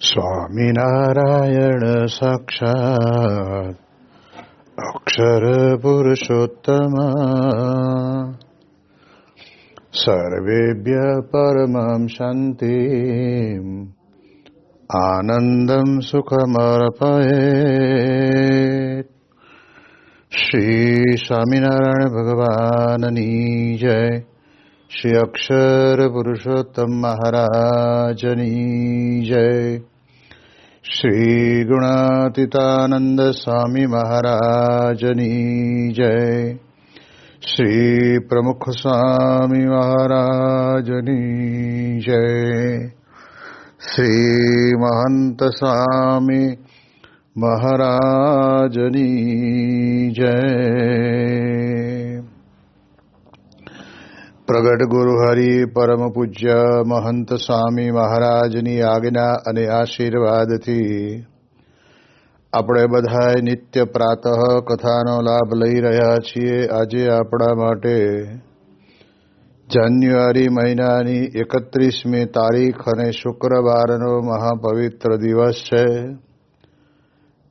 સ્વામિનારાયણ સાક્ષાત્ અક્ષર પુરુષોત્તમ સર્વેભ્ય પરમં શાંતિ આનંદમ સુખમર્પયેત. શ્રી સ્વામિનારાયણ ભગવાનની જય. શ્રી અક્ષર પુરુષોત્તમ મહારાજની જય. શ્રી ગુણાતીતાનંદ સ્વામી મહારાજની જય. શ્રી પ્રમુખ સ્વામી મહારાજની જય. શ્રી મહંત સ્વામી મહારાજની જય. પ્રગટ ગુરુ હરિ પરમ પૂજ્ય મહંત સ્વામી મહારાજની આજ્ઞા અને આશીર્વાદથી આપણે બધાય નિત્ય પ્રાતઃ કથાનો લાભ લઈ રહ્યા છીએ. આજે આપણા માટે જાન્યુઆરી મહિનાની 31મી તારીખ અને શુક્રવારનો મહાપવિત્ર દિવસ છે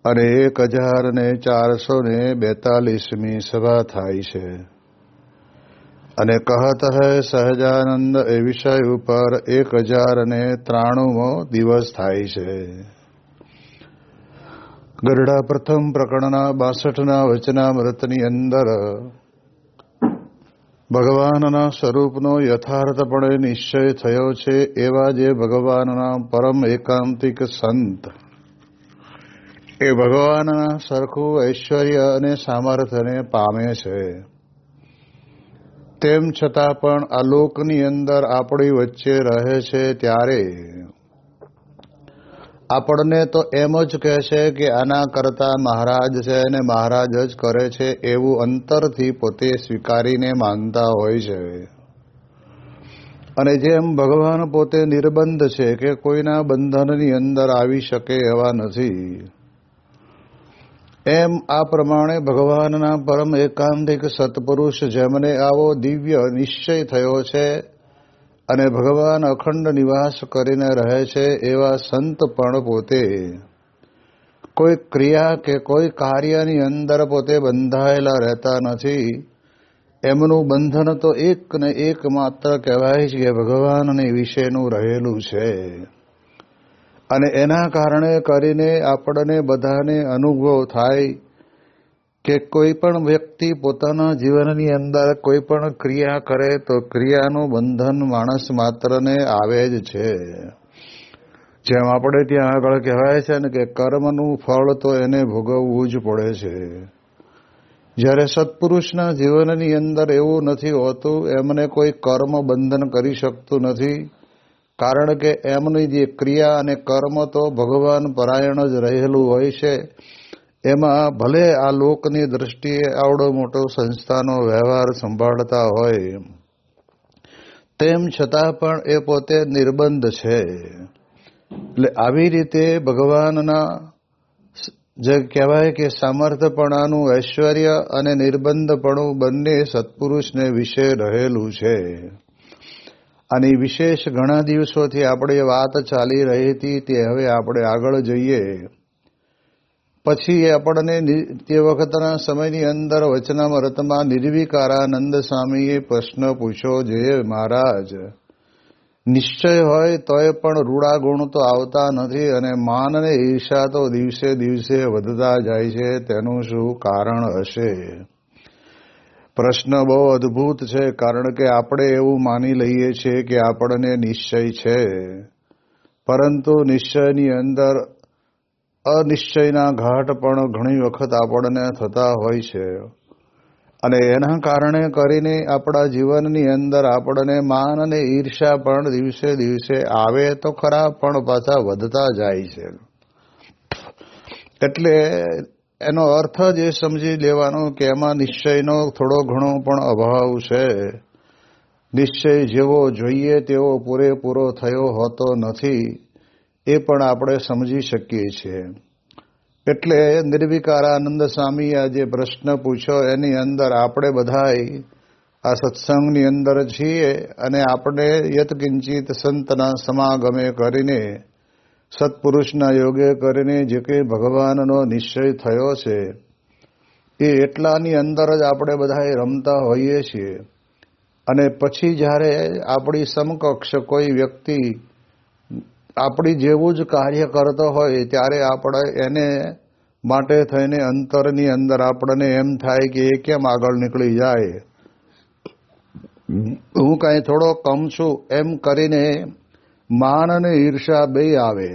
અને 1442મી સભા થાય છે. અને કહત હૈ સહજાનંદ એ વિષય ઉપર 1093મો દિવસ થાય છે. ગરડા પ્રથમ પ્રકરણના 62ના વચનામૃતની અંદર ભગવાનના સ્વરૂપનો યથાર્થપણે નિશ્ચય થયો છે એવા જે ભગવાનના પરમ એકાંતિક સંત એ ભગવાનના સરખું ઐશ્વર્ય અને સામર્થ્યને પામે છે. તેમ છતાં પણ આ લોકની અંદર આપણી વચ્ચે રહે છે ત્યારે આપણને તો એમ જ કહે છે કે આના કરતા મહારાજ છે અને મહારાજ જ કરે છે એવું અંતરથી પોતે સ્વીકારીને માનતા હોય છે. અને જેમ ભગવાન પોતે નિર્બંધ છે કે કોઈના બંધનની અંદર આવી શકે એવા નથી, એમ આ પ્રમાણે ભગવાનના પરમ એકાંતિક સત્પુરુષ જેમને આવો દિવ્ય નિશ્ચય થયો છે અને ભગવાન અખંડ નિવાસ કરીને રહે છે એવા સંત પણ પોતે કોઈ ક્રિયા કે કોઈ કાર્યની અંદર પોતે બંધાયેલા રહેતા નથી. એમનું બંધન તો એક ને એક માત્ર કહેવાય છે કે ભગવાનને વિશેનું રહેલું છે. અને એના કારણે કરીને આપણને બધાને અનુભવ થાય કે કોઈ પણ વ્યક્તિ પોતાના જીવનની અંદર કોઈ પણ ક્રિયા કરે તો ક્રિયાનું બંધન માણસ માત્રને આવે જ છે. જેમ આપણે ત્યાં આગળ કહેવાય છે ને કે કર્મનું ફળ તો એને ભોગવવું જ પડે છે. જ્યારે સત્પુરુષના જીવનની અંદર એવું નથી હોતું, એમને કોઈ કર્મ બંધન કરી શકતું નથી. કારણ કે એમની જે ક્રિયા અને કર્મ તો ભગવાન પરાયણ જ રહેલું હોય છે. એમાં ભલે આ લોકની દ્રષ્ટિએ આવડો મોટો સંસ્થાનો વ્યવહાર સંભાળતા હોય, તેમ છતાં પણ એ પોતે નિર્બંધ છે. એટલે આવી રીતે ભગવાનના જે કહેવાય કે સામર્થ્યપણાનું ઐશ્વર્ય અને નિર્બંધપણું બંને સત્પુરુષને વિશે રહેલું છે. આની વિશેષ ઘણા દિવસોથી આપણે વાત ચાલી રહી હતી તે હવે આપણે આગળ જઈએ. પછી આપણને તે વખતના સમયની અંદર વચનામૃતમાં નિર્વિકારાનંદ સ્વામીએ પ્રશ્ન પૂછ્યો, જે મહારાજ નિશ્ચય હોય તોય પણ રૂડા ગુણ તો આવતા નથી અને માન અને ઈર્ષા તો દિવસે દિવસે વધતા જાય છે, તેનું શું કારણ હશે? પ્રશ્ન બહુ અદ્ભુત છે. કારણ કે આપણે એવું માની લઈએ છીએ કે આપણને નિશ્ચય છે, પરંતુ નિશ્ચયની અંદર અનિશ્ચયના ઘાટ પણ ઘણી વખત આપણને થતા હોય છે. અને એના કારણે કરીને આપણા જીવનની અંદર આપણને માન અને ઈર્ષા પણ દિવસે દિવસે આવે તો ખરા, પણ પાછા વધતા જાય છે. એટલે એનો અર્થ જ એ સમજી લેવાનો કે એમાં નિશ્ચયનો થોડો ઘણો પણ અભાવ છે. નિશ્ચય જેવો જોઈએ તેવો પૂરેપૂરો થયો હોતો નથી, એ પણ આપણે સમજી શકીએ છીએ. એટલે નિર્વિકારાનંદ સ્વામીએ આ જે પ્રશ્ન પૂછ્યો એની અંદર આપણે બધાય આ સત્સંગની અંદર છીએ અને આપણે યત્કિંચિત સંતના સમાગમે કરીને સત્પુરુષના યોગે કરીને જે કંઈ ભગવાનનો નિશ્ચય થયો છે એ એટલાની અંદર જ આપણે બધા રમતા હોઈએ છીએ. અને પછી જ્યારે આપણી સમકક્ષ કોઈ વ્યક્તિ આપણી જેવું જ કાર્ય કરતો હોય ત્યારે આપણે એને માટે થઈને અંતરની અંદર આપણને એમ થાય કે એ કેમ આગળ નીકળી જાય, હું કાંઈ થોડો કમ છું, એમ કરીને માન અને ઈર્ષા બેય આવે.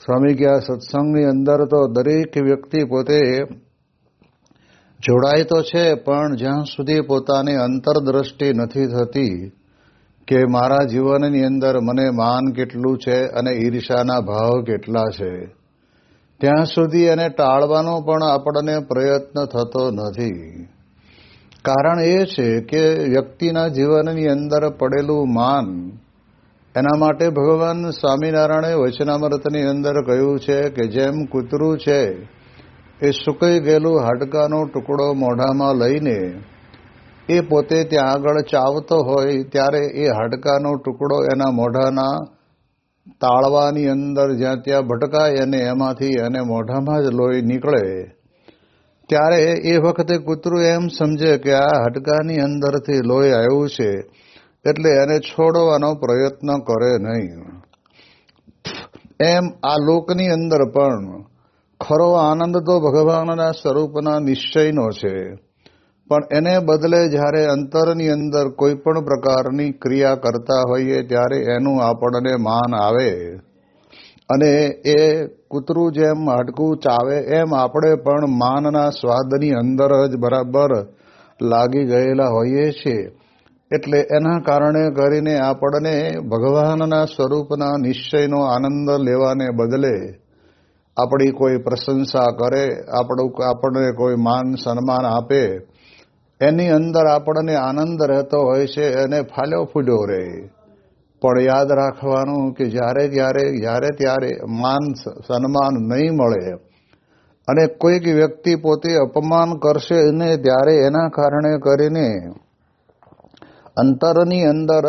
સ્વામી કે આ સત્સંગની અંદર તો દરેક વ્યક્તિ પોતે જોડાય તો છે, પણ જ્યાં સુધી પોતાની અંતરદ્રષ્ટિ નથી થતી કે મારા જીવનની અંદર મને માન કેટલું છે અને ઈર્ષાના ભાવ કેટલા છે, ત્યાં સુધી એને ટાળવાનો પણ આપણને પ્રયત્ન થતો નથી. કારણ એ છે કે વ્યક્તિના જીવનની અંદર પડેલું માન, એના માટે ભગવાન સ્વામિનારાયણે વચનામૃતની અંદર કહ્યું છે કે જેમ કૂતરું છે એ સુકાઈ ગયેલું હાડકાનો ટુકડો મોઢામાં લઈને એ પોતે ત્યાં આગળ ચાવતો હોય ત્યારે એ હાડકાનો ટુકડો એના મોઢાના તાળવાની અંદર જ્યાં ત્યાં ભટકાય અને એમાંથી એને મોઢામાં જ લોહી નીકળે, ત્યારે એ વખતે કૂતરું એમ સમજે કે આ હાડકાની અંદરથી લોહી આવ્યું છે એટલે એને છોડવાનો પ્રયત્ન કરે નહીં. એમ આ લોકની અંદર પણ ખરો આનંદ તો ભગવાનના સ્વરૂપના નિશ્ચયનો છે, પણ એને બદલે જ્યારે અંતરની અંદર કોઈ પણ પ્રકારની ક્રિયા કરતા હોઈએ ત્યારે એનું આપણને માન આવે અને એ કૂતરું જેમ હાડકું ચાવે એમ આપણે પણ માનના સ્વાદની અંદર જ બરાબર લાગી ગયેલા હોઈએ છીએ. એટલે એના કારણે કરીને આપણને ભગવાનના સ્વરૂપના નિશ્ચયનો આનંદ લેવાને બદલે આપણી કોઈ પ્રશંસા કરે, આપણને કોઈ માન સન્માન આપે, એની અંદર આપણને આનંદ રહેતો હોય છે અને ફાલ્યો ફૂલ્યો રહે. પણ યાદ રાખવાનું કે જ્યારે ત્યારે માન સન્માન નહીં મળે અને કોઈક વ્યક્તિ પોતે અપમાન કરશે ને ત્યારે એના કારણે કરીને અંતરની અંદર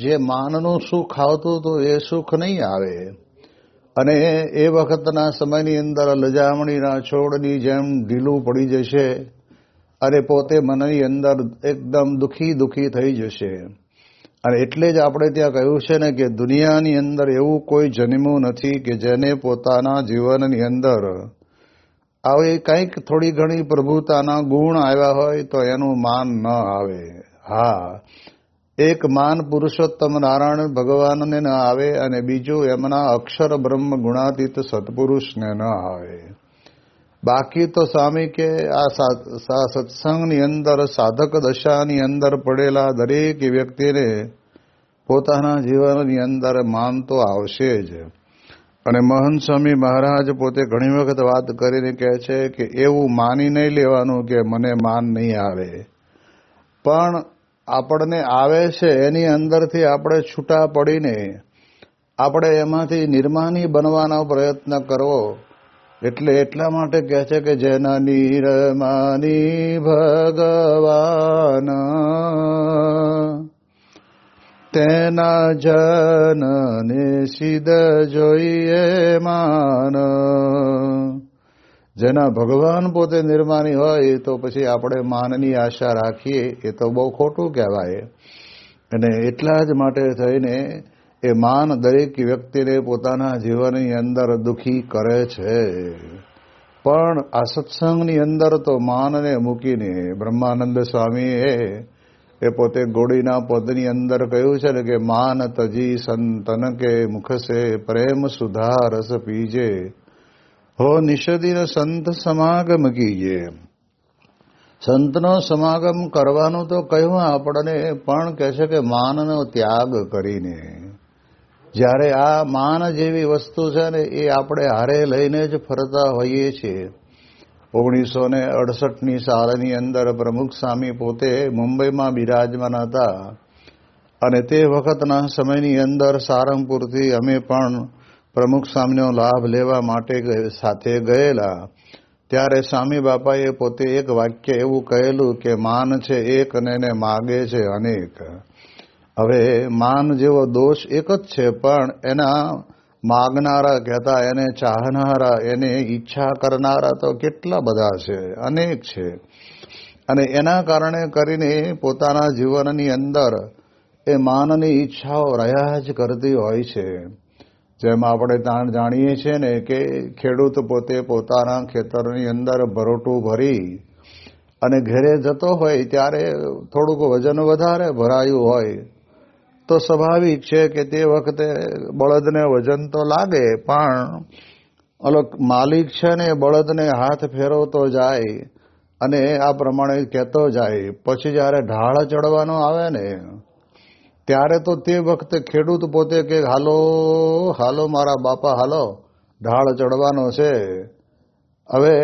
જે માનનું સુખ આવતું હતું એ સુખ નહીં આવે અને એ વખતના સમયની અંદર લજામણીના છોડની જેમ ઢીલું પડી જશે અને પોતે મનની અંદર એકદમ દુઃખી થઈ જશે. અને એટલે જ આપણે ત્યાં કહ્યું છે ને કે દુનિયાની અંદર એવું કોઈ જન્મ્યું નથી કે જેને પોતાના જીવનની અંદર આવી કંઈક થોડી ઘણી પ્રભુતાના ગુણ આવ્યા હોય તો એનું માન ન આવે. હા, એક માન પુરુષોત્તમ નારાયણ ભગવાનને ન આવે અને બીજું એમના અક્ષર બ્રહ્મ ગુણાતીત સત્પુરુષને ન આવે. બાકી તો સ્વામી કે આ સત્સંગની અંદર સાધક દશાની અંદર પડેલા દરેક વ્યક્તિને પોતાના જીવનની અંદર માન તો આવશે જ. અને મહંત સ્વામી મહારાજ પોતે ઘણી વખત વાત કરીને કહે છે કે એવું માની નહીં લેવાનું કે મને માન નહીં આવે, પણ આપણને આવે છે એની અંદરથી આપણે છૂટા પડીને આપણે એમાંથી નિર્માની બનવાનો પ્રયત્ન કરવો. એટલે એટલા માટે કહે છે કે જેના નિર્માની ભગવાન તેના જનને સિદ્ધ જોઈએ માન. જેના ભગવાન પોતે નિર્માની હોય તો પછી આપણે માનની આશા રાખીએ એ તો બહુ ખોટું કહેવાય. અને એટલા જ માટે થઈને એ માન દરેક વ્યક્તિને પોતાના જીવનની અંદર દુઃખી કરે છે. પણ આ સત્સંગની અંદર તો માનને મૂકીને બ્રહ્માનંદ સ્વામીએ એ પોતે ગોળીના પદની અંદર કહ્યું છે ને કે માન તજી સંતન કે મુખ સે પ્રેમ સુધા રસ પીજે હો નિષદિન સંત સમાગમ કીજે. સંતનો સમાગમ કરવાનું તો કહ્યું આપણને, પણ કહે છે કે માનનો ત્યાગ કરીને. જ્યારે આ માન જેવી વસ્તુ છે ને એ આપણે હારે લઈને જ ફરતા હોઈએ છીએ. 1968ની સાલની અંદર પ્રમુખ સ્વામી પોતે મુંબઈમાં બિરાજમાન હતા અને તે વખતના સમયની અંદર સારંગપુરથી અમે પણ પ્રમુખ સ્વામીનો લાભ લેવા માટે સાથે ગયેલા. ત્યારે સ્વામી બાપાએ પોતે એક વાક્ય એવું કહેલું કે માન છે એક અને એને માગે છે અનેક. હવે માન જેવો દોષ એક જ છે, પણ એના માગનારા કહેતા એને ચાહનારા, એને ઈચ્છા કરનારા તો કેટલા બધા છે, અનેક છે. અને એના કારણે કરીને પોતાના જીવનની અંદર એ માનની ઈચ્છાઓ રહ્યા જ કરતી હોય છે. જેમ આપણે જાણીએ છીએ ને કે ખેડૂત પોતે પોતાના ખેતરની અંદર ભરોટું ભરી અને ઘરે જતો હોય ત્યારે થોડુંક વજન વધારે ભરાયું હોય તો સ્વાભાવિક છે કે તે વખતે બળદને વજન તો લાગે, પણ માલિક છે ને બળદને હાથ ફેરવતો જાય અને આ પ્રમાણે કહેતો જાય. પછી જ્યારે ઢાળ ચડવાનો આવે ને ત્યારે તો તે વખતે ખેડૂત પોતે કે હાલો હાલો મારા બાપા હાલો, ઢાળ ચડવાનો છે. હવે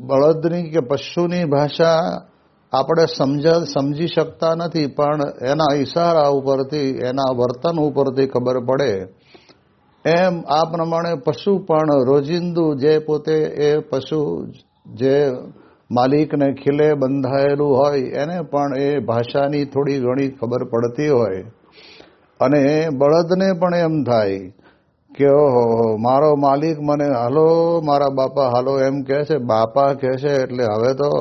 બળદની કે પશુની ભાષા આપણે સમજી શકતા નથી, પણ એના ઈશારા ઉપરથી, એના વર્તન ઉપરથી ખબર પડે. એમ આ પ્રમાણે પશુ પણ રોજિંદુ જે પોતે એ પશુ જે માલિકને ખીલે બંધાયેલું હોય એને પણ એ ભાષાની થોડી ઘણી ખબર પડતી હોય. અને બળદને પણ એમ થાય કે ઓહો મારો માલિક મને હાલો મારા બાપા હાલો એમ કહે છે, બાપા કહે છે એટલે હવે તો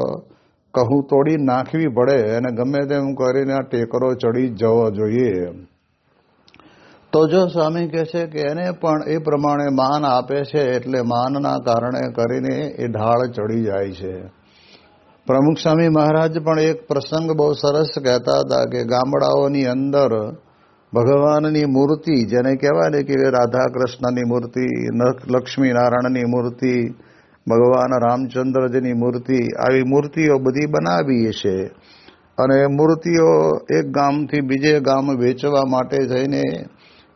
કહું તોડી નાખવી પડે અને ગમે તેમ કરીને આ ટેકરો ચડી જવો જોઈએ. તો જો સ્વામી કહે છે કે એને પણ એ પ્રમાણે માન આપે છે એટલે માનના કારણે કરીને એ ઢાળ ચડી જાય છે. પ્રમુખ સ્વામી મહારાજ પણ એક પ્રસંગ બહુ સરસ કહેતા હતા કે ગામડાઓની અંદર ભગવાનની મૂર્તિ, જેને કહેવાય ને કે રાધા કૃષ્ણની મૂર્તિ, લક્ષ્મીનારાયણની મૂર્તિ, ભગવાન રામચંદ્રજીની મૂર્તિ, આવી મૂર્તિઓ બધી બનાવી છે. અને મૂર્તિઓ એક ગામથી બીજે ગામ વેચવા માટે જઈને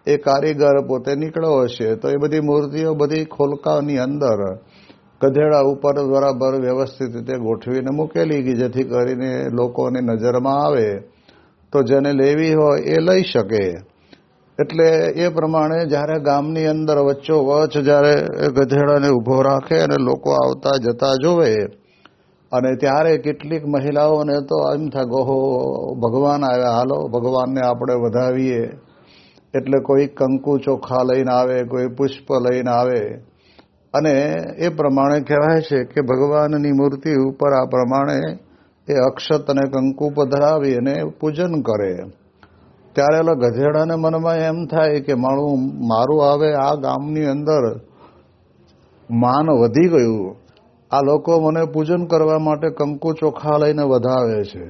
એ કારીગર પોતે નીકળ્યો હશે તો એ બધી મૂર્તિઓ બધી ખોલકાની અંદર ગધેડા ઉપર બરાબર વ્યવસ્થિત રીતે ગોઠવીને મૂકેલી કે જેથી કરીને લોકોની નજરમાં આવે તો જેને લેવી હોય એ લઈ શકે. એટલે એ પ્રમાણે જ્યારે ગામની અંદર વચ્ચોવચ જ્યારે ગધેડાને ઊભો રાખે અને લોકો આવતા જતા જોવે અને ત્યારે કેટલીક મહિલાઓને તો એમ થાય ઓહો ભગવાન આવ્યા, હાલો ભગવાનને આપણે વધાવીએ. એટલે કોઈ કંકુ ચોખા લઈને આવે, કોઈ પુષ્પ લઈને આવે અને એ પ્રમાણે કહેવાય છે કે ભગવાનની મૂર્તિ ઉપર આ પ્રમાણે એ અક્ષત અને કંકુ પધરાવી અને પૂજન કરે. ત્યારે ઓલા ગધેડાને મનમાં એમ થાય કે મારું હવે આ ગામની અંદર માન વધી ગયું, આ લોકો મને પૂજન કરવા માટે કંકુ ચોખા લઈને વધાવે છે.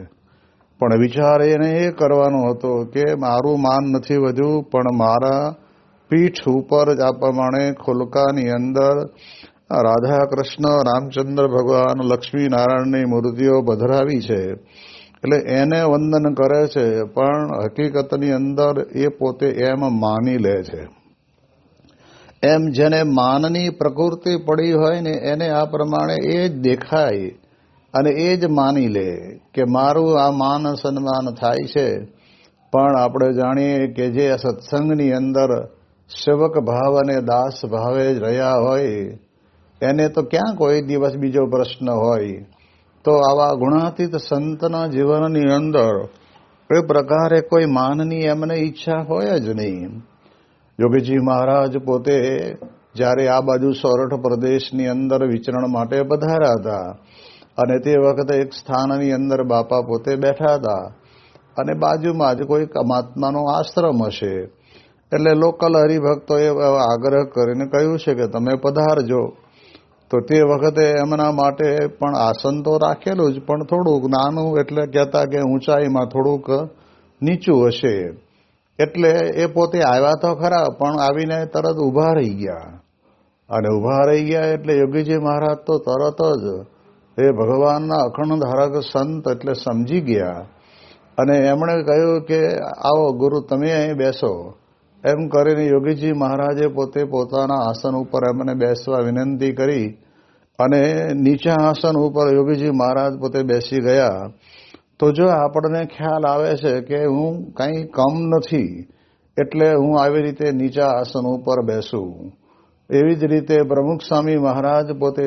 પણ વિચાર એને એ કરવાનો હતો કે મારું માન નથી વધ્યું, પણ મારા પીઠ ઉપર જ આ પ્રમાણે ખોલકાની અંદર રાધા કૃષ્ણ, રામચંદ્ર ભગવાન, લક્ષ્મીનારાયણની મૂર્તિઓ પધરાવી છે એટલે એને વંદન કરે છે. પણ હકીકતની અંદર એ પોતે એમ માની લે છે. એમ જેને માનની પ્રકૃતિ પડી હોય ને એને આ પ્રમાણે એ જ દેખાય અને એ જ માની લે કે મારું આ માન સન્માન થાય છે. પણ આપણે જાણીએ કે જે સત્સંગની અંદર સેવક ભાવ અને દાસ ભાવે જ રહ્યા હોય એને તો ક્યાં કોઈ દિવસ બીજો પ્રશ્ન હોય. તો આવા ગુણાતીત સંતના જીવનની અંદર એ પ્રકારે કોઈ માનની એમને ઈચ્છા હોય જ નહીં. યોગીજી મહારાજ પોતે જ્યારે આ બાજુ સોરઠ પ્રદેશની અંદર વિચરણ માટે પધાર્યા હતા અને તે વખતે એક સ્થાનની અંદર બાપા પોતે બેઠા હતા અને બાજુમાં જ કોઈ મહાત્માનો આશ્રમ હશે એટલે લોકલ હરિભક્તોએ આગ્રહ કરીને કહ્યું છે કે તમે પધારજો. તો તે વખતે એમના માટે પણ આસન તો રાખેલું જ, પણ થોડુંક નાનું, એટલે કહેતા કે ઊંચાઈમાં થોડુંક નીચું હશે. એટલે એ પોતે આવ્યા તો ખરા પણ આવીને તરત ઊભા રહી ગયા. અને ઊભા રહી ગયા એટલે યોગીજી મહારાજ તો તરત જ એ ભગવાનના અખંડ ધારક સંત એટલે સમજી ગયા અને એમણે કહ્યું કે આવો ગુરુ તમે અહીં બેસો. એમ કરીને યોગીજી મહારાજે પોતે પોતાના આસન ઉપર એમને બેસવા વિનંતી કરી અને નીચા આસન ઉપર યોગીજી મહારાજ પોતે બેસી ગયા. તો જો આપણને ખ્યાલ આવે છે કે હું કંઈ કમ નથી એટલે હું આવી રીતે નીચા આસન ઉપર બેસું. એવી જ રીતે પ્રમુખ સ્વામી મહારાજ પોતે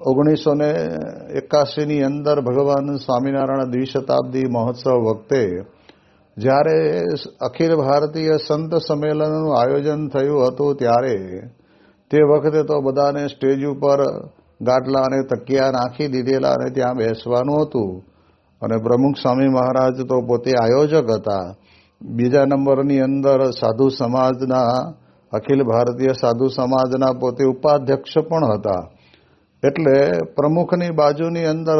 1981ની અંદર ભગવાન સ્વામિનારાયણ દ્વિશતાબ્દી મહોત્સવ વખતે જ્યારે અખિલ ભારતીય સંત સંમેલનનું આયોજન થયું હતું ત્યારે તે વખતે તો બધાને સ્ટેજ ઉપર ગાટલા અને તકિયા નાખી દીધેલા અને ત્યાં બેસવાનું હતું અને પ્રમુખ સ્વામી મહારાજ તો પોતે આયોજક હતા. બીજા નંબરની અંદર સાધુ સમાજના અખિલ ભારતીય સાધુ સમાજના પોતે ઉપાધ્યક્ષ પણ હતા. એટલે પ્રમુખની બાજુની અંદર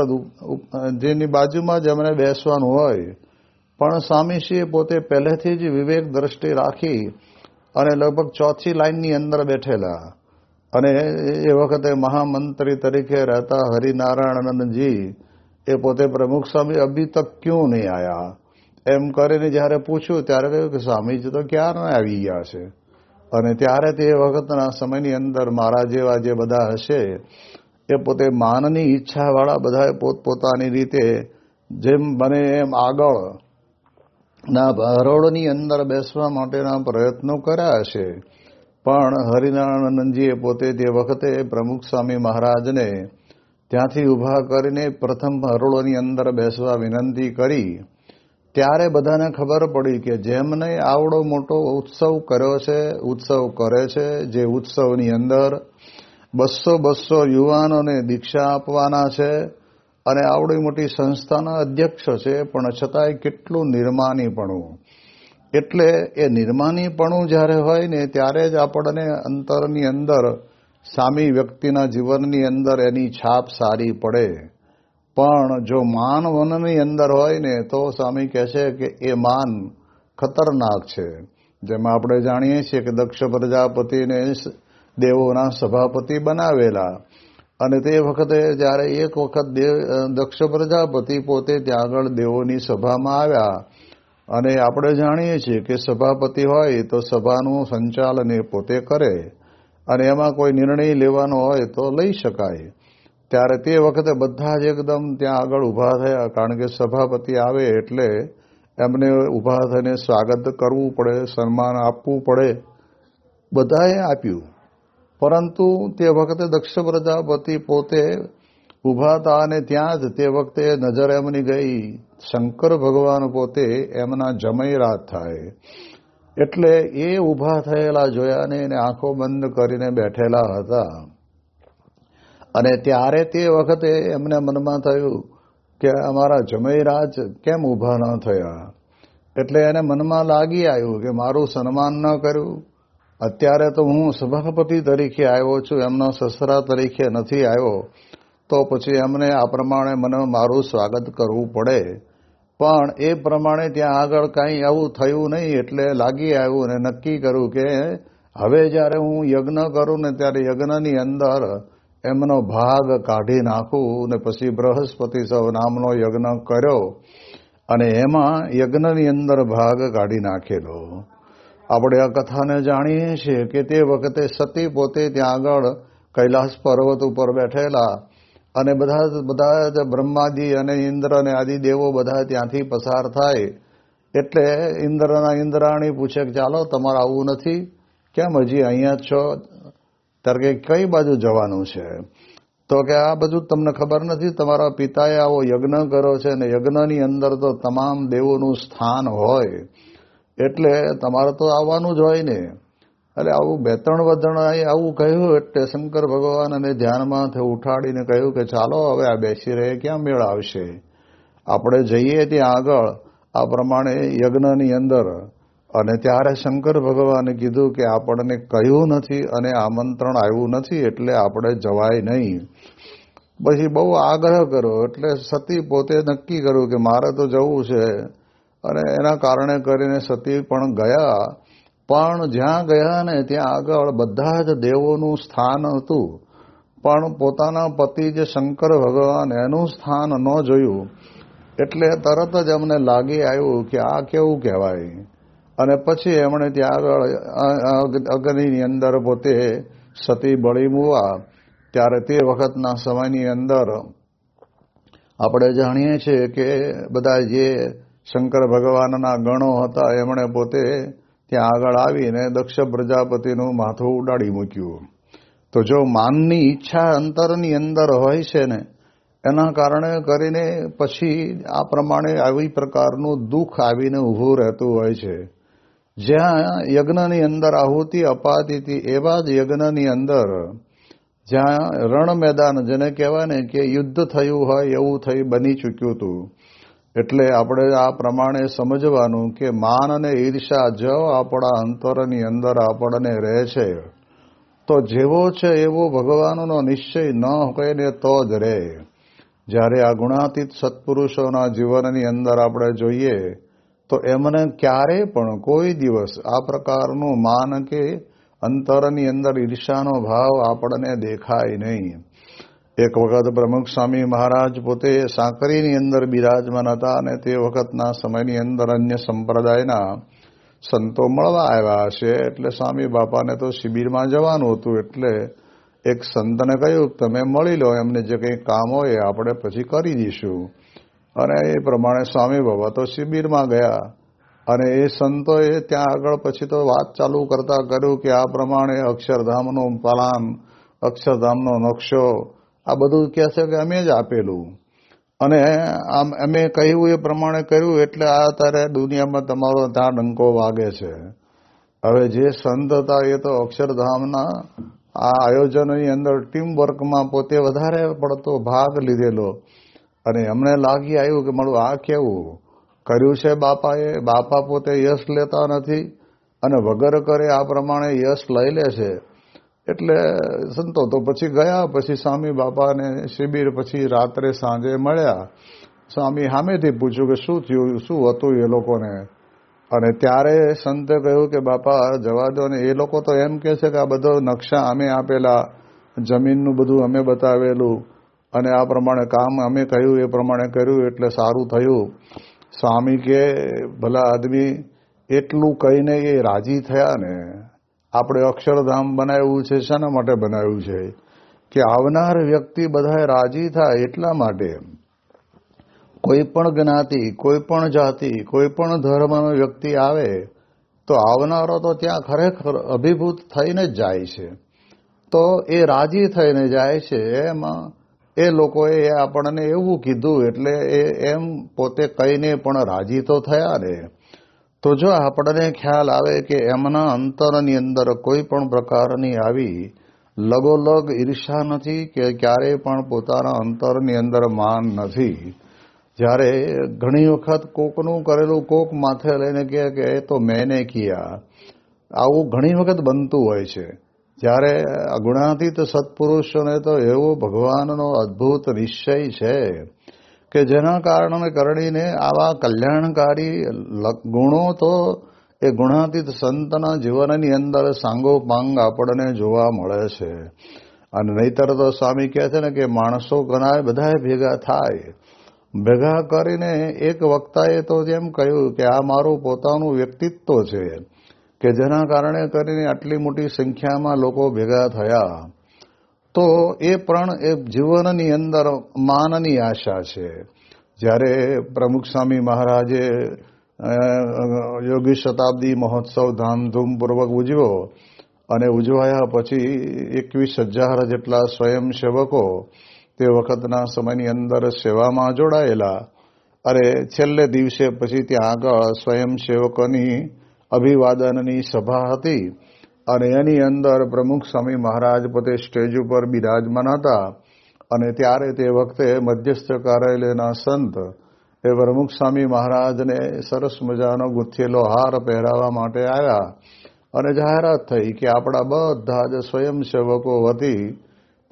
જેની બાજુમાં જ એમને બેસવાનું હોય, પણ સ્વામીશ્રીએ પોતે પહેલેથી જ વિવેક દ્રષ્ટિ રાખી અને લગભગ ચોથી લાઈનની અંદર બેઠેલા. અને એ વખતે મહામંત્રી તરીકે રહેતા હરિનારાયણનંદજી એ પોતે પ્રમુખ સ્વામી અભી તક ક્યું નહીં આયા એમ કરીને જ્યારે પૂછ્યું ત્યારે કહ્યું કે સ્વામીજી તો ક્યારના આવી ગયા છે. અને ત્યારે તે વખતના સમયની અંદર મારા જેવા જે બધા હશે એ પોતે માનની ઈચ્છાવાળા બધાએ પોતપોતાની રીતે જેમ બને એમ આગળ ના હરોળની અંદર બેસવા માટેના પ્રયત્નો કર્યા હશે. પણ હરિનારાયણનંદજીએ પોતે તે વખતે પ્રમુખ સ્વામી મહારાજને ત્યાંથી ઊભા કરીને પ્રથમ હરોળની અંદર બેસવા વિનંતી કરી. ત્યારે બધાને ખબર પડી કે જેમને આવડો મોટો ઉત્સવ કર્યો છે, ઉત્સવ કરે છે, જે ઉત્સવની અંદર 200 યુવાનોને દીક્ષા આપવાના છે અને આવડી મોટી સંસ્થાના અધ્યક્ષ છે, પણ છતાંય કેટલું નિર્માનીપણું. એટલે એ નિર્માનીપણું જ્યારે હોય ને ત્યારે જ આપણને અંતરની અંદર સામી વ્યક્તિના જીવનની અંદર એની છાપ સારી પડે. પણ જો માન મનની અંદર હોય ને તો સ્વામી કહે છે કે એ માન ખતરનાક છે. જેમાં આપણે જાણીએ છીએ કે દક્ષ પ્રજાપતિને દેવોના સભાપતિ બનાવેલા અને તે વખતે જ્યારે એક વખત દક્ષ પ્રજાપતિ પોતે ત્યાં આગળ દેવોની સભામાં આવ્યા અને આપણે જાણીએ છીએ કે સભાપતિ હોય તો સભાનું સંચાલન એ પોતે કરે અને એમાં કોઈ નિર્ણય લેવાનો હોય તો લઈ શકાય. ત્યારે તે વખતે બધા જ એકદમ ત્યાં આગળ ઊભા થયા, કારણ કે સભાપતિ આવે એટલે એમને ઊભા થઈને સ્વાગત કરવું પડે, સન્માન આપવું પડે. બધાએ આપ્યું, પરંતુ તે વખતે દક્ષ પ્રજાપતિ પોતે ઊભા હતા અને ત્યાં જ તે વખતે નજર એમની ગઈ શંકર ભગવાન પોતે એમના જમૈરાત થાય. એટલે એ ઊભા થયેલા જોયા ને એને આંખો બંધ કરીને બેઠેલા હતા. અને ત્યારે તે વખતે એમને મનમાં થયું કે અમારા જમૈરાજ કેમ ઊભા ન થયા. એટલે એને મનમાં લાગી આવ્યું કે મારું સન્માન ન કર્યું. અત્યારે તો હું સભાપતિ તરીકે આવ્યો છું, એમના સસરા તરીકે નથી આવ્યો, તો પછી એમને આ પ્રમાણે મને મારું સ્વાગત કરવું પડે. પણ એ પ્રમાણે ત્યાં આગળ કાંઈ આવું થયું નહીં. એટલે લાગી આવ્યું અને નક્કી કર્યું કે હવે જ્યારે હું યજ્ઞ કરું ને ત્યારે યજ્ઞની અંદર એમનો ભાગ કાઢી નાખું. ને પછી બૃહસ્પતિ સૌ નામનો યજ્ઞ કર્યો અને એમાં યજ્ઞની અંદર ભાગ કાઢી નાખેલો. આપણે આ કથાને જાણીએ છીએ કે તે વખતે સતી પોતે ત્યાં આગળ કૈલાસ પર્વત ઉપર બેઠેલા અને બધા જ બ્રહ્માજી અને ઇન્દ્ર અને આદિ દેવો બધા ત્યાંથી પસાર થાય. એટલે ઇન્દ્રાણી પૂછે કે ચાલો તમારે આવવું નથી, કેમ હજી અહીંયા જ છો? ત્યારે કે કઈ બાજુ જવાનું છે? તો કે આ બધું તમને ખબર નથી, તમારા પિતાએ આવો યજ્ઞ કર્યો છે અને યજ્ઞની અંદર તો તમામ દેવોનું સ્થાન હોય, એટલે તમારે તો આવવાનું જ હોય ને. એટલે આવું 2-3 વદણાએ આવું કહ્યું એટલે શંકર ભગવાન અને ધ્યાનમાંથી ઉઠાડીને કહ્યું કે ચાલો હવે આ બેસી રહે ક્યાં મેળ આવશે, આપણે જઈએ ત્યાં આગળ આ પ્રમાણે યજ્ઞની અંદર. અને ત્યારે શંકર ભગવાને કીધું કે આપણને કહ્યું નથી અને આમંત્રણ આવ્યું નથી એટલે આપણે જવાય નહીં. પછી બહુ આગ્રહ કર્યો એટલે સતી પોતે નક્કી કર્યું કે મારે તો જવું છે અને એના કારણે કરીને સતી પણ ગયા. પણ જ્યાં ગયા ને ત્યાં આગળ બધા જ દેવોનું સ્થાન હતું, પણ પોતાના પતિ જે શંકર ભગવાન એનું સ્થાન ન જોયું. એટલે તરત જ અમને લાગી આવ્યું કે આ કેવું કહેવાય. અને પછી એમણે ત્યાં આગળ અગ્નિની અંદર પોતે સતી બળી મૂવા. ત્યારે તે વખતના સમયની અંદર આપણે જાણીએ છીએ કે બધા જે શંકર ભગવાનના ગણો હતા એમણે પોતે ત્યાં આગળ આવીને દક્ષ પ્રજાપતિનું માથું ઉડાડી મૂક્યું. તો જો માનની ઈચ્છા અંતરની અંદર હોય છે ને એના કારણે કરીને પછી આ પ્રમાણે આવી પ્રકારનું દુઃખ આવીને ઊભું રહેતું હોય છે. જ્યાં યજ્ઞની અંદર આહુતિ અપાતી હતી એવા જ યજ્ઞની અંદર જ્યાં રણ મેદાન જેને કહેવાય ને કે યુદ્ધ થયું હોય એવું થઈ બની ચૂક્યું હતું. એટલે આપણે આ પ્રમાણે સમજવાનું કે માન અને ઈર્ષા જો આપણા અંતરની અંદર આપણને રહે છે તો જેવો છે એવો ભગવાનનો નિશ્ચય ન હોય ને તો જ રહે. જ્યારે આ ગુણાતીત સત્પુરુષોના જીવનની અંદર આપણે જોઈએ તો એમને ક્યારેય પણ કોઈ દિવસ આ પ્રકારનું માન કે અંતરની અંદર ઈર્ષાનો ભાવ આપણને દેખાય નહીં. એક વખત પ્રમુખ સ્વામી મહારાજ પોતે સાંકરીની અંદર બિરાજમાન હતા અને તે વખતના સમયની અંદર અન્ય સંપ્રદાયના સંતો મળવા આવ્યા હશે. એટલે સ્વામી બાપાને તો શિબિરમાં જવાનું હતું. એટલે એક સંતને કહ્યું તમે મળી લો, એમને જે કંઈ કામ હોય આપણે પછી કરી દઈશું. અને એ પ્રમાણે સ્વામી બાબા તો શિબિરમાં ગયા અને એ સંતોએ ત્યાં આગળ પછી તો વાત ચાલુ કરતા કર્યું કે આ પ્રમાણે અક્ષરધામનું પ્લાન, અક્ષરધામનો નકશો આ બધું કહે છે કે અમે જ આપેલું અને આમ અમે કહ્યું એ પ્રમાણે કર્યું એટલે આ અત્યારે દુનિયામાં તમારો ત્યાં ડંકો વાગે છે. હવે જે સંત હતા એ તો અક્ષરધામના આ આયોજનની અંદર ટીમ વર્કમાં પોતે વધારે પડતો ભાગ લીધેલો અને અમને લાગી આવ્યું કે મારું આ કેવું કર્યું છે બાપાએ. બાપા પોતે યશ લેતા નથી અને વગર કરે આ પ્રમાણે યશ લઈ લે છે. એટલે સંતો તો પછી ગયા. પછી સ્વામી બાપાને શિબિર પછી રાત્રે સાંજે મળ્યા. સ્વામી સામેથી પૂછ્યું કે શું થયું, શું હતું એ લોકોને. અને ત્યારે સંતે કહ્યું કે બાપા જવા દો ને, એ લોકો તો એમ કહે છે કે આ બધો નકશા અમે આપેલા, જમીનનું બધું અમે બતાવેલું અને આ પ્રમાણે કામ અમે કહ્યું એ પ્રમાણે કર્યું એટલે સારું થયું. સ્વામી કે ભલા આદમી એટલું કહીને એ રાજી થયા ને. આપણે અક્ષરધામ બનાવ્યું છે શાના માટે બનાવ્યું છે કે આવનાર વ્યક્તિ બધાએ રાજી થાય એટલા માટે. કોઈ પણ જ્ઞાતિ, કોઈ પણ જાતિ, કોઈ પણ ધર્મનો વ્યક્તિ આવે તો આવનારો તો ત્યાં ખરેખર અભિભૂત થઈને જ જાય છે. તો એ રાજી થઈને જાય છે. એમાં એ લોકોએ આપણને એવું કીધું એટલે એ એમ પોતે કહીને પણ રાજી તો થયા ને. તો જો આપણને ખ્યાલ આવે કે એમના અંતરની અંદર કોઈ પણ પ્રકારની આવી લગોલગ ઈર્ષા નથી કે ક્યારેય પણ પોતાના અંતરની અંદર માન નથી. જ્યારે ઘણી વખત કોકનું કરેલું કોક માથે લઈને કહે કે એ તો મેને કિયા, આવું ઘણી વખત બનતું હોય છે. જ્યારે ગુણાતીત સત્પુરુષોને તો એવો ભગવાનનો અદ્ભુત નિશ્ચય છે કે જેના કારણે કરીને આવા કલ્યાણકારી ગુણો તો એ ગુણાતીત સંતના જીવનની અંદર સાંગોપાંગ આપણને જોવા મળે છે. અને નહીતર તો સ્વામી કહે છે ને કે માણસો ઘણા બધા ભેગા થાય, ભેગા કરીને એક વક્તાએ તો જેમ કહ્યું કે આ મારું પોતાનું વ્યક્તિત્વ છે કે જેના કારણે કરીને આટલી મોટી સંખ્યામાં લોકો ભેગા થયા. તો એ પણ એ જીવનની અંદર માનની આશા છે. જ્યારે પ્રમુખ સ્વામી મહારાજે યોગી શતાબ્દી મહોત્સવ ધામધૂમપૂર્વક ઉજવ્યો અને ઉજવાયા પછી 21,000 જેટલા સ્વયંસેવકો તે વખતના સમયની અંદર સેવામાં જોડાયેલા. અરે છેલ્લે દિવસે પછી ત્યાં આગળ સ્વયંસેવકોની અભિવાદનની સભા હતી અને એની અંદર પ્રમુખ સ્વામી મહારાજ પોતે સ્ટેજ ઉપર બિરાજમાન હતા. અને ત્યારે તે વખતે મધ્યસ્થ કાર્યાલયના સંત એ પ્રમુખ સ્વામી મહારાજને સરસ મજાનો ગુથેલો હાર પહેરાવવા માટે આવ્યા અને જાહેરાત થઈ કે આપણા બધા જ સ્વયંસેવકો વતી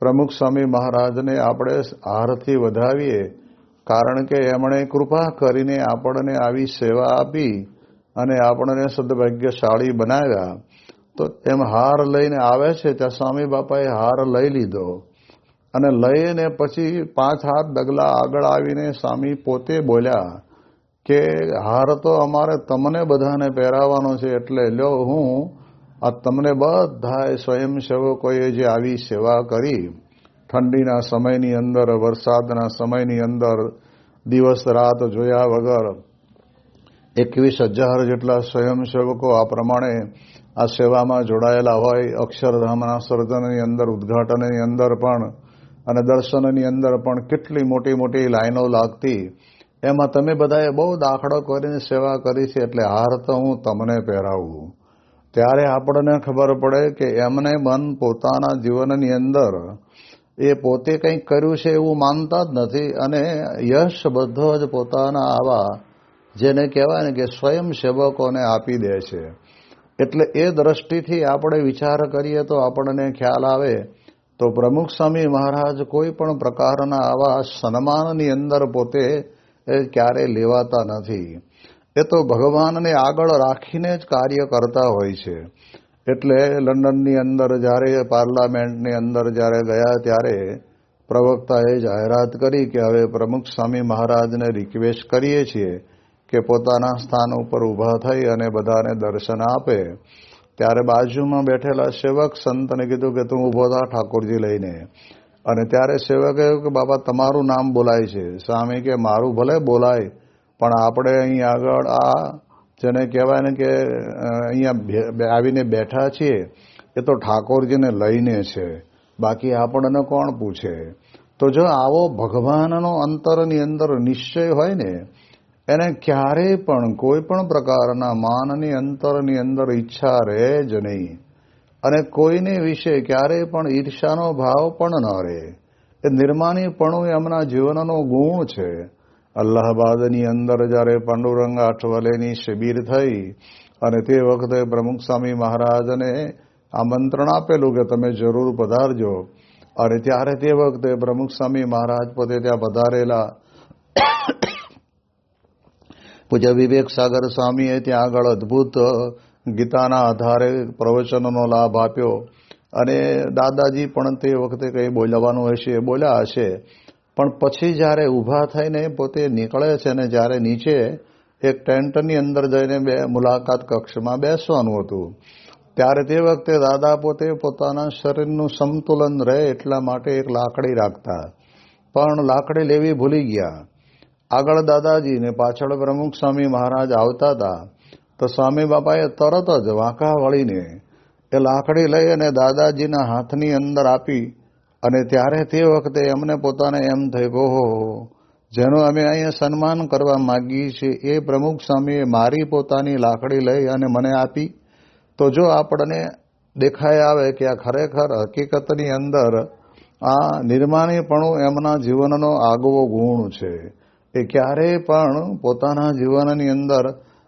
પ્રમુખ સ્વામી મહારાજને આપણે હારથી વધાવીએ, કારણ કે એમણે કૃપા કરીને આપણને આવી સેવા આપી અને આપણને સદભાગ્યશાળી બનાવ્યા. તો એમ હાર લઈને આવે છે ત્યાં સ્વામી બાપાએ હાર લઈ લીધો અને લઈને પછી 5 હાથ ડગલા આગળ આવીને સ્વામી પોતે બોલ્યા કે હાર તો અમારે તમને બધાને પહેરાવવાનો છે, એટલે લ્યો હું આ તમને બધાએ સ્વયંસેવકોએ જે આવી સેવા કરી, ઠંડીના સમયની અંદર, વરસાદના સમયની અંદર દિવસ રાત જોયા વગર 21,000 જેટલા સ્વયંસેવકો આ પ્રમાણે આ સેવામાં જોડાયેલા હોય. અક્ષરધામના સર્જનની અંદર, ઉદ્ઘાટનની અંદર પણ અને દર્શનની અંદર પણ કેટલી મોટી મોટી લાઈનો લાગતી. એમાં તમે બધાએ બહુ દાખલો કરીને સેવા કરી છે, એટલે હાર તો હું તમને પહેરાવું. ત્યારે આપણને ખબર પડે કે એમને મન પોતાના જીવનની અંદર એ પોતે કંઈક કર્યું છે એવું માનતા જ નથી, અને યશ બધો જ પોતાના આવા જેને કહેવાય ને કે સ્વયંસેવકોને આપી દે છે. એટલે એ દ્રષ્ટિથી આપણે વિચાર કરીએ તો આપણને ખ્યાલ આવે તો પ્રમુખ સ્વામી મહારાજ કોઈ પણ પ્રકારના આવા સન્માનની અંદર પોતે ક્યારેય લેવાતા નથી. એ તો ભગવાનને આગળ રાખીને જ કાર્ય કરતા હોય છે. એટલે લંડનની અંદર જ્યારે પાર્લામેન્ટની અંદર જ્યારે ગયા ત્યારે પ્રવક્તાએ જાહેરાત કરી કે હવે પ્રમુખ સ્વામી મહારાજને રિક્વેસ્ટ કરીએ છીએ કે પોતાના સ્થાન ઉપર ઊભા થઈ અને બધાને દર્શન આપે. ત્યારે બાજુમાં બેઠેલા સેવક સંતને કીધું કે તું ઊભો થા ઠાકોરજી લઈને. અને ત્યારે સેવકે કહ્યું કે બાબા તમારું નામ બોલાય છે. સ્વામી કે મારું ભલે બોલાય, પણ આપણે અહીં આગળ આ જેને કહેવાય ને કે અહીંયા આવીને બેઠા છીએ એ તો ઠાકોરજીને લઈને છે, બાકી આપણને કોણ પૂછે. તો જો આવો ભગવાનનો અંતરની અંદર નિશ્ચય હોય ને, એને ક્યારેય પણ કોઈ પણ પ્રકારના માનની અંતરની અંદર ઈચ્છા રહે જ નહીં, અને કોઈને વિશે ક્યારેય પણ ઈર્ષાનો ભાવ પણ ન રહે. એ નિર્માનીપણું એમના જીવનનો ગુણ છે. અલ્હાબાદની અંદર જ્યારે પાંડુરંગ આઠવલેની શિબિર થઈ અને તે વખતે પ્રમુખ સ્વામી મહારાજને આમંત્રણ આપેલું કે તમે જરૂર પધારજો, અને ત્યારે તે વખતે પ્રમુખ સ્વામી મહારાજ પોતે ત્યાં પધારેલા. પૂજ્ય વિવેક સાગર સ્વામીએ ત્યાં આગળ અદભુત ગીતાના આધારે પ્રવચનનો લાભ આપ્યો, અને દાદાજી પણ તે વખતે કંઈ બોલવાનું હશે એ બોલ્યા હશે. પણ પછી જ્યારે ઊભા થઈને પોતે નીકળે છે ને જ્યારે નીચે એક ટેન્ટની અંદર જઈને મુલાકાત કક્ષમાં બેસવાનું હતું, ત્યારે તે વખતે દાદા પોતે પોતાના શરીરનું સંતુલન રહે એટલા માટે એક લાકડી રાખતા, પણ લાકડી લેવી ભૂલી ગયા. આગળ દાદાજી ને પાછળ પ્રમુખ સ્વામી મહારાજ આવતા હતા, તો સ્વામી બાપાએ તરત જ વાંકા વળીને એ લાકડી લઈ અને દાદાજીના હાથની અંદર આપી. અને ત્યારે તે વખતે એમને પોતાને એમ થયું કે ઓહો, જેનું અમે અહીંયા સન્માન કરવા માગીએ છીએ એ પ્રમુખ સ્વામીએ મારી પોતાની લાકડી લઈ અને મને આપી. તો જો આપણને દેખાય આવે કે આ ખરેખર હકીકતની અંદર આ નિર્માણીપણું એમના જીવનનો આગવો ગુણ છે. એ ક્યારેય પણ પોતાના જીવનની અંદર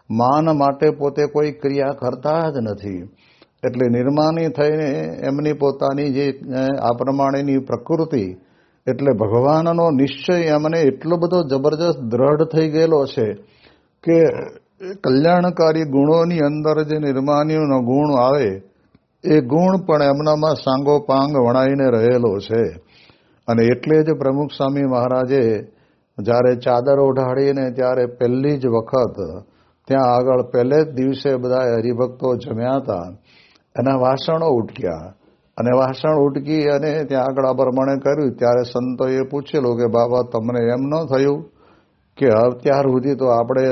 માન માટે પોતે કોઈ ક્રિયા કરતા જ નથી. એટલે નિર્માણી થઈને એમની પોતાની જે આ પ્રમાણેની પ્રકૃતિ, એટલે ભગવાનનો નિશ્ચય એમને એટલો બધો જબરજસ્ત દ્રઢ થઈ ગયેલો છે કે કલ્યાણકારી ગુણોની અંદર જે નિર્માણીનો ગુણ આવે એ ગુણ પણ એમનામાં સાંગોપાંગ વણાઈને રહેલો છે. અને એટલે જ પ્રમુખ સ્વામી મહારાજે જ્યારે ચાદર ઓઢાડીને ત્યારે પહેલી જ વખત ત્યાં આગળ પહેલે જ દિવસે બધા હરિભક્તો જમ્યા હતા, એના વાસણો ઉટક્યા. અને વાસણ ઉટકી અને ત્યાં આગળ આ પ્રમાણે કર્યું. ત્યારે સંતોએ પૂછેલું કે બાબા તમને એમ ન થયું કે અત્યાર સુધી તો આપણે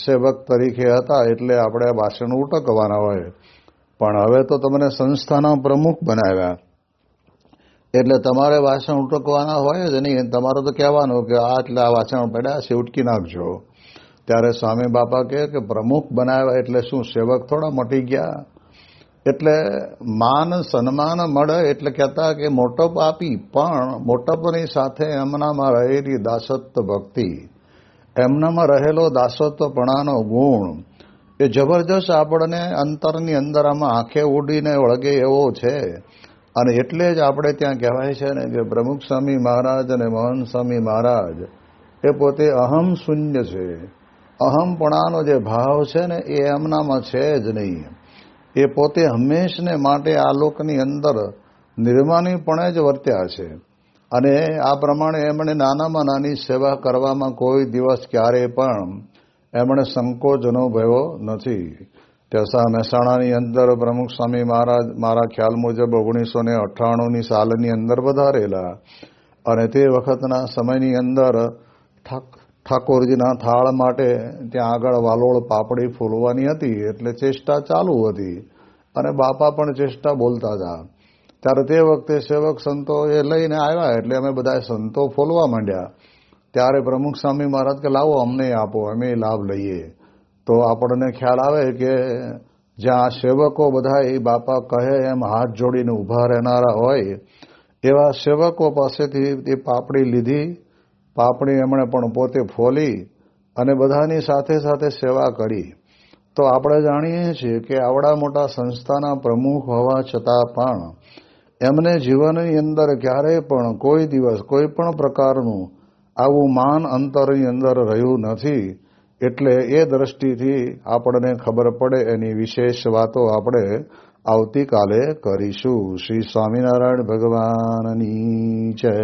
સેવક તરીકે હતા એટલે આપણે વાસણ ઉટકવાના હોય, પણ હવે તો તમને સંસ્થાના પ્રમુખ બનાવ્યા એટલે તમારે વાસણ ઉટકવાના હોય જ નહીં, તમારે તો કહેવાનું કે આટલા વાસણ પડ્યા છે ઉટકી નાખજો. ત્યારે સ્વામી બાપા કહે કે પ્રમુખ બનાવ્યા એટલે શું સેવક થોડા મટી ગયા? એટલે માન સન્માન મળે એટલે કહેતા કે મોટપ આપી, પણ મોટપની સાથે એમનામાં રહેલી દાસત્વ ભક્તિ, એમનામાં રહેલો દાસત્વપણાનો ગુણ એ જબરજસ્ત આપણને અંતરની અંદર આમાં આંખે ઉડીને વળગે એવો છે. અને એટલે જ આપણે ત્યાં કહેવાય છે ને કે પ્રમુખ સ્વામી મહારાજ અને મહંત સ્વામી મહારાજ એ પોતે અહમ શૂન્ય છે. અહમપણાનો જે ભાવ છે ને એ એમનામાં છે જ નહીં. એ પોતે હંમેશને માટે આ લોકની અંદર નિર્માણીપણે જ વર્ત્યા છે. અને આ પ્રમાણે એમણે નાનામાં નાની સેવા કરવામાં કોઈ દિવસ ક્યારેય પણ એમણે સંકોચ અનુભવ્યો નથી. ત્યાં મહેસાણાની અંદર પ્રમુખ સ્વામી મહારાજ મારા ખ્યાલ મુજબ 1998ની સાલની અંદર વધારેલા, અને તે વખતના સમયની અંદર ઠાકોરજીના થાળ માટે ત્યાં આગળ વાલોળ પાપડી ફૂલવાની હતી, એટલે ચેષ્ટા ચાલુ હતી અને બાપા પણ ચેષ્ટા બોલતા હતા. ત્યારે તે વખતે સેવક સંતો એ લઈને આવ્યા એટલે અમે બધા સંતો ફોલવા માંડ્યા. ત્યારે પ્રમુખ સ્વામી મહારાજ કે લાવો અમને આપો, અમે લાભ લઈએ. તો આપણને ખ્યાલ આવે કે જ્યાં સેવકો બધા એ બાપા કહે એમ હાથ જોડીને ઊભા રહેનારા હોય એવા સેવકો પાસેથી એ પાપડી લીધી. પાપડી એમણે પણ પોતે ફોલી અને બધાની સાથે સાથે સેવા કરી. તો આપણે જાણીએ છીએ કે આવડા મોટા સંસ્થાના પ્રમુખ હોવા છતાં પણ એમને જીવનની અંદર ક્યારેય પણ કોઈ દિવસ કોઈ પણ પ્રકારનું આવું માન અંતરની અંદર રહ્યું નથી. એટલે એ દ્રષ્ટિથી આપણને ખબર પડે એની વિશેષ વાતો આપણે આવતીકાલે કરીશું. શ્રી સ્વામિનારાયણ ભગવાનની જય.